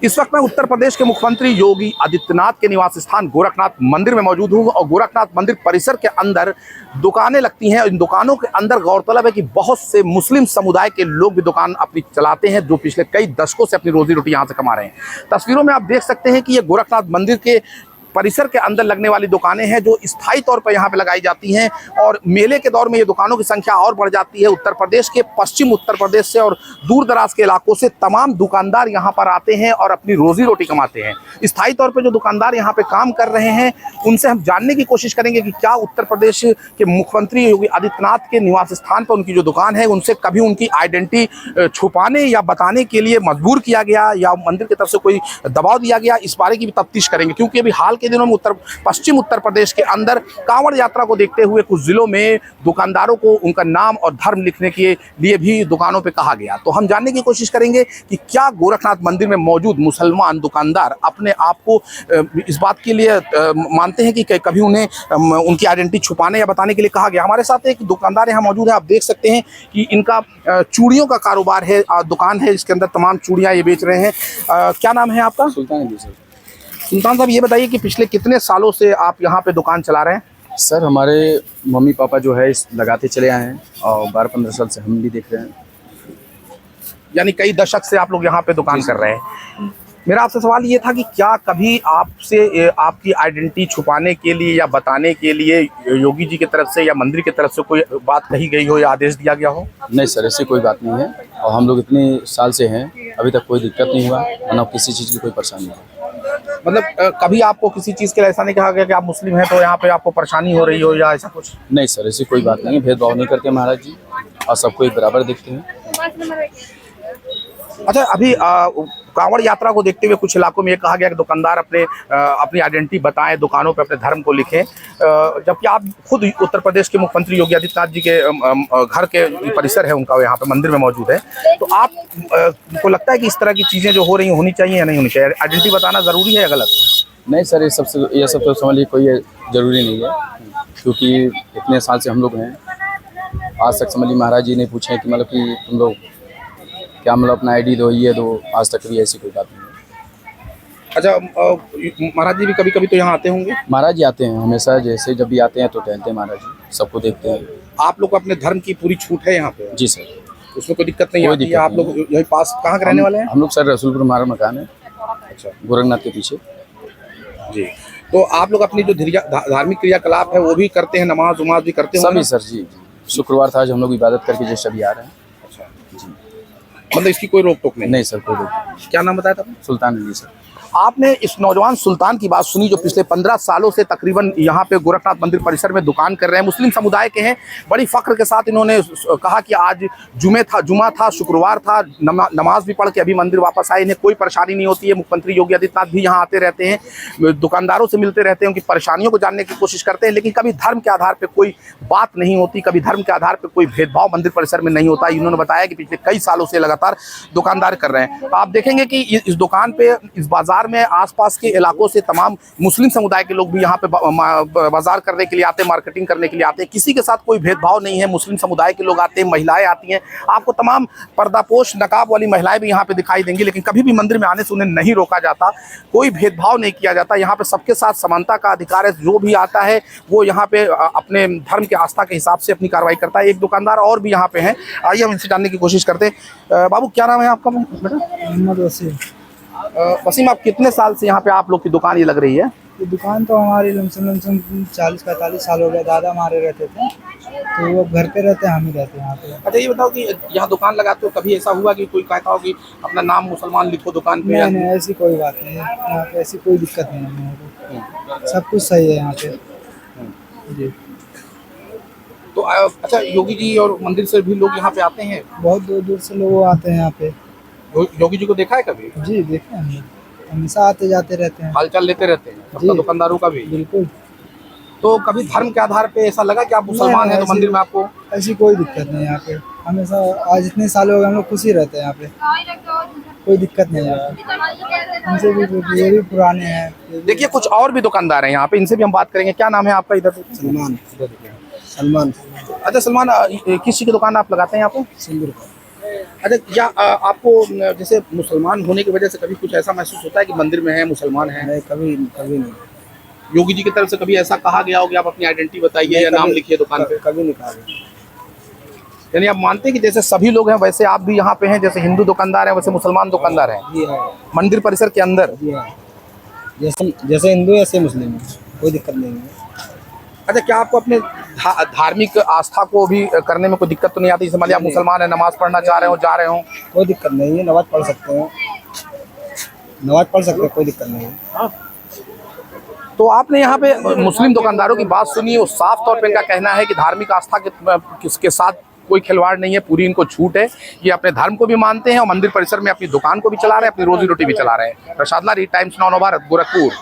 इस वक्त मैं उत्तर प्रदेश के मुख्यमंत्री योगी आदित्यनाथ के निवास स्थान गोरखनाथ मंदिर में मौजूद हूं और गोरखनाथ मंदिर परिसर के अंदर दुकानें लगती हैं। इन दुकानों के अंदर गौरतलब है कि बहुत से मुस्लिम समुदाय के लोग भी दुकान अपनी चलाते हैं, जो पिछले कई दशकों से अपनी रोजी रोटी यहां से कमा रहे हैं। तस्वीरों में आप देख सकते हैं कि ये गोरखनाथ मंदिर के परिसर के अंदर लगने वाली दुकानें हैं जो स्थायी तौर पर यहाँ पे लगाई जाती हैं और मेले के दौर में ये दुकानों की संख्या और बढ़ जाती है। उत्तर प्रदेश के पश्चिम उत्तर प्रदेश से और दूर दराज के इलाकों से तमाम दुकानदार यहाँ पर आते हैं और अपनी रोजी रोटी कमाते हैं। स्थायी तौर पर जो दुकानदार यहाँ पे काम कर रहे हैं उनसे हम जानने की कोशिश करेंगे कि क्या उत्तर प्रदेश के मुख्यमंत्री योगी आदित्यनाथ के निवास स्थान पर उनकी जो दुकान है उनसे कभी उनकी आइडेंटिटी छुपाने या बताने के लिए मजबूर किया गया या मंदिर की तरफ से कोई दबाव दिया गया, इस बारे की भी तफ्तीश करेंगे। क्योंकि अभी हाल के दिनों में पश्चिम उत्तर प्रदेश के अंदर कांवड़ यात्रा को देखते हुए कुछ जिलों में दुकानदारों को उनका नाम और धर्म लिखने के लिए भी दुकानों पे कहा गया। तो हम जानने की कोशिश करेंगे कि क्या गोरखनाथ मंदिर में मौजूद मुसलमान दुकानदार अपने आप को इस बात के लिए मानते हैं कि कभी उन्हें उनकी आइडेंटिटी छुपाने या बताने के लिए कहा गया। हमारे साथ एक दुकानदार यहाँ मौजूद है, आप देख सकते हैं कि इनका चूड़ियों का कारोबार है, दुकान है, इसके अंदर तमाम चूड़ियाँ ये बेच रहे हैं। क्या नाम है आपका? सुल्तान साहब, ये बताइए कि पिछले कितने सालों से आप यहाँ पे दुकान चला रहे हैं? सर, हमारे मम्मी पापा जो है इस लगाते चले आए हैं और 12-15 साल से हम भी देख रहे हैं। यानी कई दशक से आप लोग यहाँ पे दुकान कर रहे हैं। मेरा आपसे सवाल ये था कि क्या कभी आपसे आपकी आइडेंटिटी छुपाने के लिए या बताने के लिए योगी जी की तरफ से या मंदिर की तरफ से कोई बात कही गई हो या आदेश दिया गया हो? नहीं सर, ऐसी कोई बात नहीं है और हम लोग इतने साल से हैं, अभी तक कोई दिक्कत नहीं हुआ और ना किसी चीज़ की कोई परेशानी है। मतलब कभी आपको किसी चीज़ के लिए ऐसा नहीं कहा गया कि आप मुस्लिम हैं तो यहाँ पे आपको परेशानी हो रही हो या ऐसा कुछ? नहीं सर, ऐसी कोई बात नहीं है, भेदभाव नहीं करते महाराज जी और सबको एक बराबर देखते हैं। अच्छा, अभी कांवड़ यात्रा को देखते हुए कुछ इलाकों में ये कहा गया कि दुकानदार अपनी आइडेंटिटी बताएं, दुकानों पे अपने धर्म को लिखें, जबकि आप खुद उत्तर प्रदेश के मुख्यमंत्री योगी आदित्यनाथ जी के घर के परिसर है उनका यहाँ पे मंदिर में मौजूद है। तो आप को लगता है कि इस तरह की चीज़ें जो हो रही होनी चाहिए या नहीं होनी चाहिए? आइडेंटिटी बताना ज़रूरी है या गलत? नहीं सर, ये सब तो समझ लीजिए कोई ज़रूरी नहीं है, क्योंकि इतने साल से हम लोग हैं। आज तक समझ लीजिए महाराज जी ने पूछे कि मतलब कि तुम लोग क्या मतलब अपना आईडी दो, ये दो, आज तक भी ऐसी कोई बात नहीं है। अच्छा, महाराज जी भी कभी कभी तो यहाँ आते होंगे? महाराज जी आते हैं हमेशा, जैसे जब भी आते हैं तो टहलते हैं महाराज जी, सबको देखते हैं। आप लोग को अपने धर्म की पूरी छूट है यहाँ पे? जी सर, उसमें कोई दिक्कत नहीं आती है? आप लोग यही पास कहाँ के रहने वाले हैं? हम लोग सर रसूलपुर हमारा मकान है। अच्छा, गोरखनाथ के पीछे जी। तो आप लोग अपनी जो धार्मिक क्रियाकलाप है वो भी करते हैं, नमाज उमाज भी करते हैं? सभी सर जी, शुक्रवार था आज हम लोग इबादत करके जैसे अभी आ रहे हैं। अच्छा जी, मतलब इसकी कोई रोक टोक नहीं? नहीं सर, कोई रोक नहीं। क्या नाम बताया था? सुल्तान अली सर। आपने इस नौजवान सुल्तान की बात सुनी जो पिछले 15 सालों से तकरीबन यहाँ पे गोरखनाथ मंदिर परिसर में दुकान कर रहे हैं, मुस्लिम समुदाय के हैं। बड़ी फख्र के साथ इन्होंने कहा कि आज जुमा था, शुक्रवार था, नमाज भी पढ़ के अभी मंदिर वापस आए, इन्हें कोई परेशानी नहीं होती है। मुख्यमंत्री योगी आदित्यनाथ भी यहाँ आते रहते हैं, दुकानदारों से मिलते रहते हैं, उनकी परेशानियों को जानने की कोशिश करते हैं, लेकिन कभी धर्म के आधार पर कोई बात नहीं होती, कभी धर्म के आधार पर कोई भेदभाव मंदिर परिसर में नहीं होता। इन्होंने बताया कि पिछले कई सालों से लगातार दुकानदार कर रहे हैं। तो आप देखेंगे कि इस दुकान पे, इस बाजार में आसपास के इलाकों से तमाम मुस्लिम समुदाय के लोग भी यहाँ पे बाजार करने के लिए आते हैं, मार्केटिंग करने के लिए आते हैं। किसी के साथ कोई भेदभाव नहीं है। मुस्लिम समुदाय के लोग आते हैं, महिलाएं आती हैं, आपको तमाम पर्दापोश नकाब वाली महिलाएं भी यहाँ पे दिखाई देंगी, लेकिन कभी भी मंदिर में आने से उन्हें नहीं रोका जाता, कोई भेदभाव नहीं किया जाता। यहाँ पे सबके साथ समानता का अधिकार है। जो भी आता है वो यहाँ पे अपने धर्म के आस्था के हिसाब से अपनी कार्रवाई करता है। एक दुकानदार और भी यहाँ पे हैं, आइए हम इनसे जानने की कोशिश करते हैं। बाबू, क्या नाम है आपका बेटा? मोहम्मद वसीम। वसीम, आप कितने साल से यहाँ पे आप लोग की दुकान ये लग रही है? ये दुकान तो हमारी लमसम 40-45 साल हो गया। दादा हमारे रहते थे, तो वो घर पे रहते हैं, हम ही रहते हैं यहाँ पे। अच्छा, ये बताओ कि यहाँ दुकान लगाते हो, कभी ऐसा हुआ कि कोई कहता हो कि अपना नाम मुसलमान लिखो दुकान पे? नहीं, ऐसी कोई बात नहीं है यहाँ पे, ऐसी कोई दिक्कत नहीं है हम लोगों को, सब कुछ सही है यहाँ पे जी। तो अच्छा, योगी जी और मंदिर से भी लोग यहाँ पे आते हैं? बहुत दूर दूर से लोग आते हैं यहाँ पे। योगी जी को देखा है कभी? जी, देखे हैं, हमेशा आते जाते रहते हैं, हालचाल लेते रहते हैं अपना दुकानदारों का भी? बिल्कुल। तो कभी धर्म के आधार पे ऐसा लगा कि आप मुसलमान हैं तो मंदिर में आपको? ऐसी कोई दिक्कत नहीं है यहाँ पे, हमेशा आज इतने साल हो गए हम लोग खुशी रहते हैं यहाँ पे, कोई दिक्कत नहीं है। हमसे भी ये भी पुराने हैं। देखिए, कुछ और भी दुकानदार हैं यहाँ पे, इनसे भी हम बात करेंगे। क्या नाम है आपका? इधर सलमान। अच्छा सलमान, किस चीज़ की दुकान आप लगाते हैं यहाँ पे? सिंदूर अच्छा, क्या आपको जैसे मुसलमान होने की वजह से कभी कुछ ऐसा महसूस होता है कि मंदिर में है मुसलमान है? नहीं, कभी कभी नहीं, योगी जी की तरफ से कभी ऐसा कहा गया हो कि आप अपनी आइडेंटिटी बताइए या नाम लिखिए दुकान पे? कभी नहीं कहा। यानी आप मानते हैं कि जैसे सभी लोग हैं वैसे आप भी यहाँ पे हैं, जैसे हिंदू दुकानदार हैं वैसे मुसलमान दुकानदार हैं जी हाँ, मंदिर परिसर के अंदर? जी हाँ, जैसे जैसे हिंदू है ऐसे मुस्लिम है, कोई दिक्कत नहीं है। अच्छा, क्या आपको अपने धार्मिक आस्था को भी करने में कोई दिक्कत तो नहीं आती? जैसे मान लिया आप मुसलमान हैं, नमाज पढ़ना चाह रहे हो, जा रहे हो? कोई दिक्कत नहीं है, नमाज पढ़ सकते हैं, नमाज पढ़ सकते हैं, कोई दिक्कत नहीं है। तो आपने यहाँ पे मुस्लिम दुकानदारों की बात सुनी, वो साफ तौर पे इनका कहना है कि धार्मिक आस्था के साथ कोई खिलवाड़ नहीं है, पूरी इनको छूट है। ये अपने धर्म को भी मानते हैं और मंदिर परिसर में अपनी दुकान को भी चला रहे हैं, अपनी रोजी रोटी भी चला रहे हैं। प्रसाद लारी, टाइम्स नाउ नवभारत, गोरखपुर।